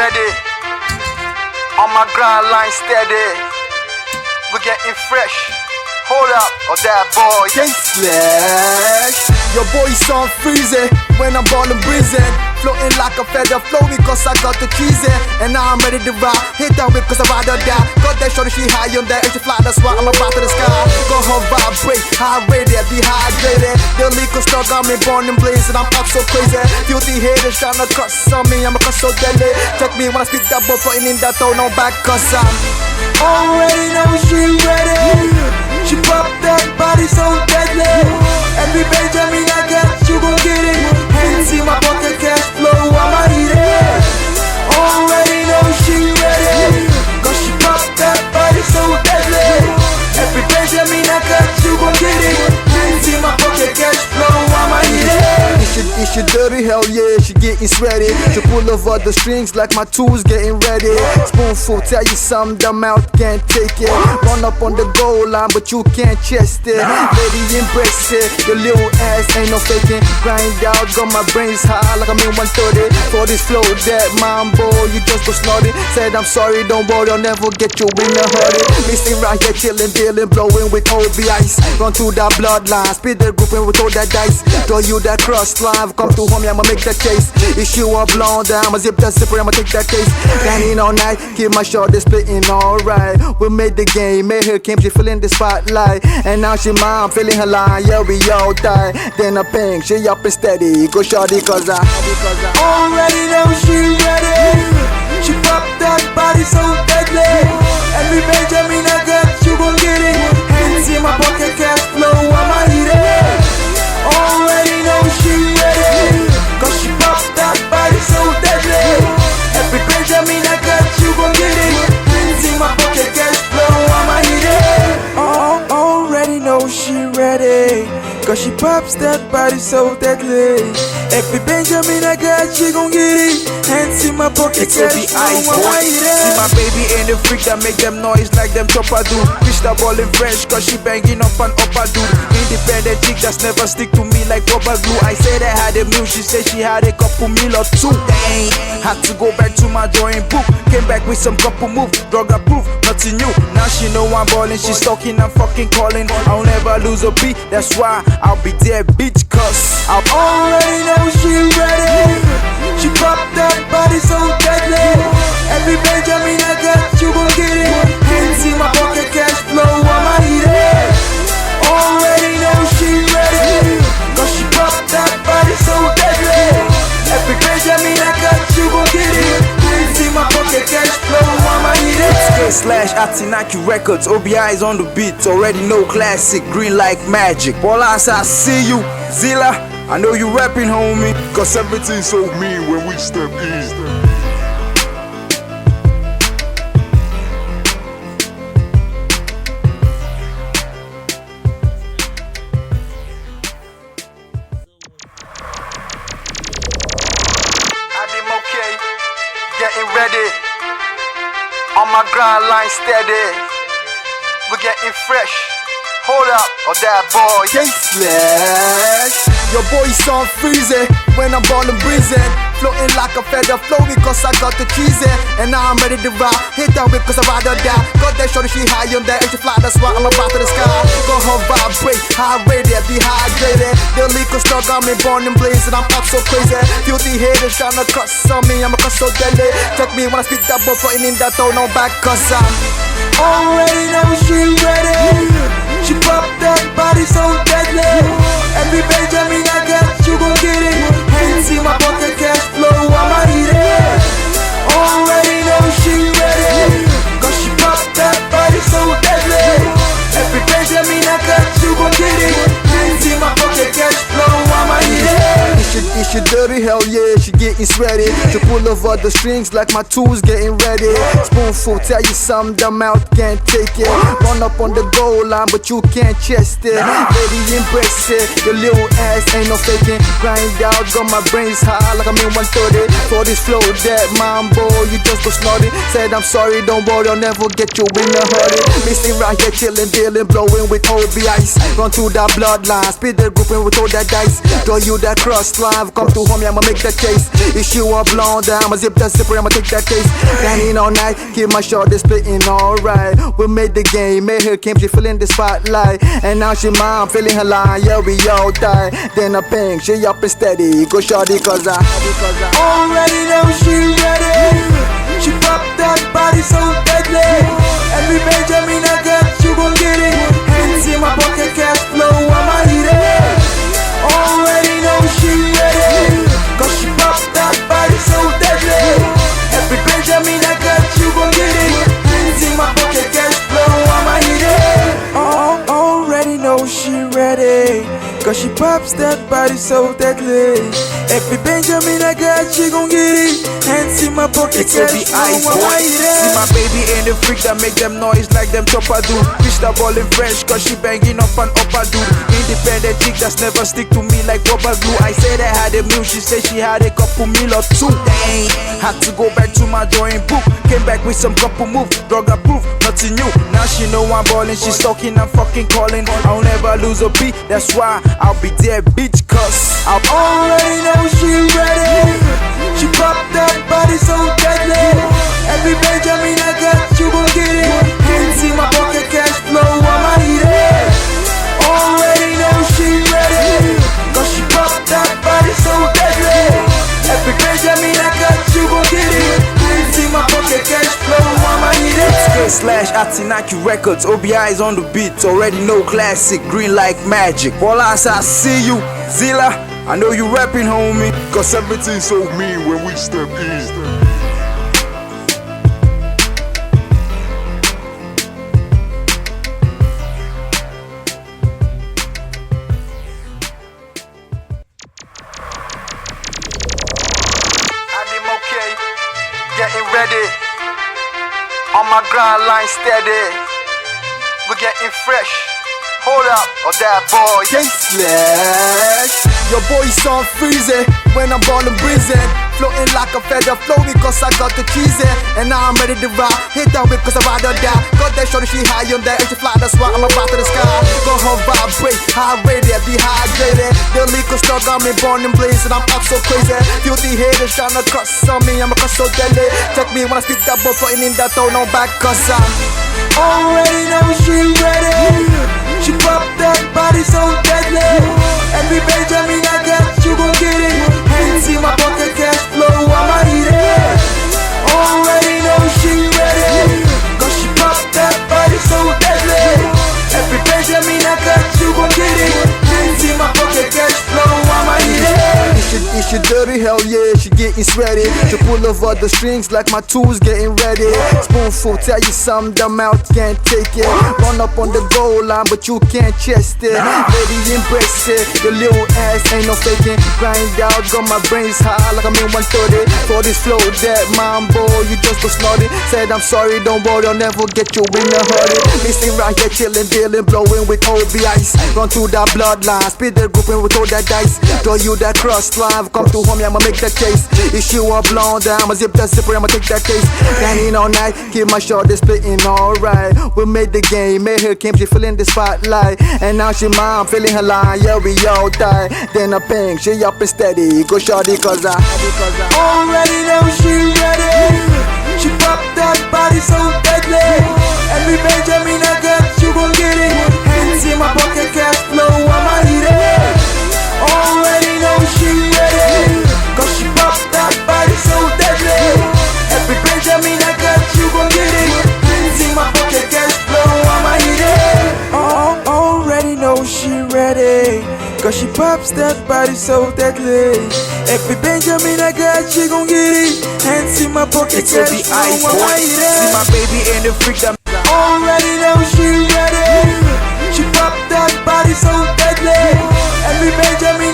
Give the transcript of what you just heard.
ready. On my grind line steady. We're getting fresh. Hold up, oh that boy. Gang slash. Your boy's on freezing when I'm ballin' breezing. Floating like a feather, flow me cause I got the keys in. And now I'm ready to ride. Hit that whip cause I ride or die. Got that shorty, she high on that. And she fly, that's why I'm about to the sky. Go her vibrate, high rated, dehydrated. The liquor stuck got me born and blazing. I'm up so crazy. Filthy haters tryna cuss on me. I'm a cuss so deadly. Check me when I speak that boy, putting in that tone, no back cause I'm already know she ready. She pop that body so deadly. Every Benjamin I got, you gon' get it. Hands in my pocket, cash flow, I'ma eat it. Already know she ready. Cause she pop that body so deadly. Every Benjamin I got, you gon' get it. Hands in my pocket, cash flow, I'ma eat it. It's your dirty, hell yeah, she getting sweaty. She pull over the strings like my tools getting ready. Spoonful, tell you something, the mouth can't take it. Run up on the goal line, but you can't chest it. Lady, embrace it, your little ass ain't no faking. Grind out, got my brains high like I'm in 130. For this flow, that mambo, you just go snorting. Said I'm sorry, don't worry, I'll never get you in a hurry. Missing right here, chillin', dealing, blowing with Kobe ice. Run through that bloodline, speed the group and we throw that dice. Throw you that cross line, come through homie, I'ma make that case. If you are blonde, I'ma zip that zipper, I'ma take that case. Grinding all night, keep my shorty splitting alright. We made the game, made her came, she feeling the spotlight. And now she mine, feeling her line, yeah we all die. Then I ping, she up and steady, go shorty cause I already know she ready. She pop that body so deadly. Every Benjamin I got, you gon' get it. Hands in my pocket, cash flow, I'ma eat it. Already know she ready. Cause she pop that body so deadly. Every Benjamin I got, you gon' get it. Hands in my pocket, cash flow, I'ma eat it. Already know she ready. Cause she pops that body so deadly. Every Benjamin I got, she gon' get it. Hands in my pocket, cash flow, I'ma eat it. See my baby ain't the freak that make them noise like them chopper do. Bitch that ballin' fresh cause she banging up an upper dude. Independent chick that's never stick to me like rubber glue. I said I had a meal, she said she had a couple meal or two. Dang, had to go back to my drawing book. Came back with some couple moves, drug approved, nothing new. Now she know I'm ballin', she's talking, I'm fucking calling. I'll never lose a beat, that's why I'll be there, bitch, cause I already know she ready. She pop that body so deadly. Every Benjamin I got, you gon' get it. Hands in my pocket, cash flow, I'ma eat it. Already know she ready. Cause she pop that body so deadly. Every Benjamin I got, you gon' get it. Hands in my pocket, cash flow, I'ma eat it. Slash Atinaki Records, OBI is on the beat. Already know classic, green like magic. Bolas, I see you, Zilla. I know you rapping, homie. Cause everything's so mean when we step in. Okay, getting ready. On my grind line steady. We're getting fresh. Hold up, oh that boy. Gang slash. Your boy's on freezing when I'm ballin' breezing. Floating like a feather, flow me cause I got the keys in. And now I'm ready to ride. Hit that whip cause I ride or die. Got that shorty, she high on that. And she fly, that's why I'm about to the sky. Go her vibrate, high rated, dehydrated. The liquor stuck got me born and blazing. I'm up so crazy. Filthy haters tryna cuss on me, I'm a cuss so deadly. Check me when I speak that boy, putting in that tone, no back cause I'm already know she ready. She pop that body so deadly. Every Benjamin I got, you gon' get it. Hands in my pocket, cash flow, I'ma eat it. Already know she ready. Cause she pop that body so deadly. Every Benjamin I got, you gon' get it. Hands in my pocket, cash flow, I'ma eat it. It's your dirty, hell yeah, she getting sweaty. She pull over the strings like my tools getting ready. Spoonful, tell you something, the mouth can't take it. Run up on the goal line, but you can't chest it. Lady, embrace it, your little ass ain't no faking. Grind out, got my brains high like I'm in 130. For this flow, that mambo, you just go snorting. Said I'm sorry, don't worry, I'll never get you in a hurry. Missing right here, chillin', dealing, blowing with Kobe ice. Run through that bloodline, speed the group and we throw that dice. Throw you that cross line, come to home, I'ma make that case. If she want blonde, I'ma zip that zipper, I'ma take that case. Dining all night, keep my shoulders splitting alright. We made the game, made her came, she feeling the spotlight. And now she mine, feeling her line, yeah, we all die. Then I ping, she up and steady, go shorty cause I already know she ready. She pop that body so deadly. Every Benjamin I got, you gon' get it. Hands in my pocket, cash flow, I'ma eat it. Already know she ready. Cause she pop that body so deadly. Every Benjamin I got, you gon' get it. Hands in my pocket, cash flow, I'ma eat it. Already know she ready. Cause she pops that body so deadly. Every Benjamin I got, she gon' get it. Hands in my pocket, cash flow, I'ma eat it. See my baby in the freak that make them noise like them chopper do. Bitch that ballin' French cause she banging up an upper dude. Independent chick that's never stick to me like rubber glue. I said I had a meal, she said she had a couple meal or two. Dang, had to go back to my drawing book. Came back with some couple moves, drug approved, nothing new. Now she know I'm ballin', she's talking, I'm fucking calling. I'll never lose a beat, that's why I'll be there, bitch, cause I already know she ready. She pop that body so deadly. Every Benjamin I got, you gon' get it. Hands in my pocket, cash flow, I'ma eat it. Already know she ready. Cause she pop that body so deadly. Every Benjamin I got, you gon' get it. Hands in my pocket, cash flow, I'ma eat it. /Atinaki Records, OBI is on the beat. Already know classic, green like magic. Wallace, I see you, Zilla. I know you rapping, homie. Cause everything's so mean when we step in. Getting ready, on my grind line steady. We're getting fresh. Hold up, or that boy. Slash. Your boy sound freezing when I'm ballin' breezing. Floating like a feather, floating cause I got the cheese in. And now I'm ready to ride, hit that whip cause I ride or die. Got that shorty, she high on that, and she fly, that's why I'm about to the sky. Go her vibrate, high rated, dehydrated. The liquor store got me born and blazing, I'm up so crazy. Filthy haters tryna cross on me, I'm a cross so deadly. Check me when I speak that boy, floating in that tone, no back cause I'm already know she ready. She pop that body so deadly. Every Benjamin I got, you gon' get it. Hands in my pocket, cash flow, I'ma eat it. Already know she ready. Cause she pop that body so deadly. Every Benjamin I got, you gon' get it. Hands in my pocket, cash flow, I'ma eat it. Is she dirty? Hell yeah, she getting sweaty. To pull over the strings like my tools getting ready. Spoonful, tell you something, the mouth can't take it. Run up on the goal line, but you can't chest it. Lady, embrace it, your little ass ain't no faking. Grind out, got my brains high like I'm in 130. For this flow, that mambo, you just go snorting. Said I'm sorry, don't worry, I'll never get you in a hurry. Missing right here, chilling, dealing, blowing with OBIs. Run through that bloodline, speed the group and we throw that dice. Draw you that cross line, come to home, I'ma make that case. If she want blonde, I'ma zip that zipper, I'ma take that case. Dining all night, keep my shoulders splitting alright. We made the game, made her came, she feeling the spotlight. And now she mine, feeling her line, yeah, we all die. Then I ping, she up and steady, go shorty cause I already know she ready. She pop that body so deadly. Every Benjamin I got, you gon' get it. Hands in my pocket, cash flow, I'ma eat it. Already know she ready. Cause she pop that body so deadly. Every Benjamin I got, you gon' get it. Hands in my pocket, cash flow, I'ma eat it. Already know she ready. Cause she pops that body so deadly. Every Benjamin I got, she gon' get it. Hands in my pocket, cash flow, I'ma eat it. See my baby in the freak that already know she ready. She pop that body so deadly. Every Benjamin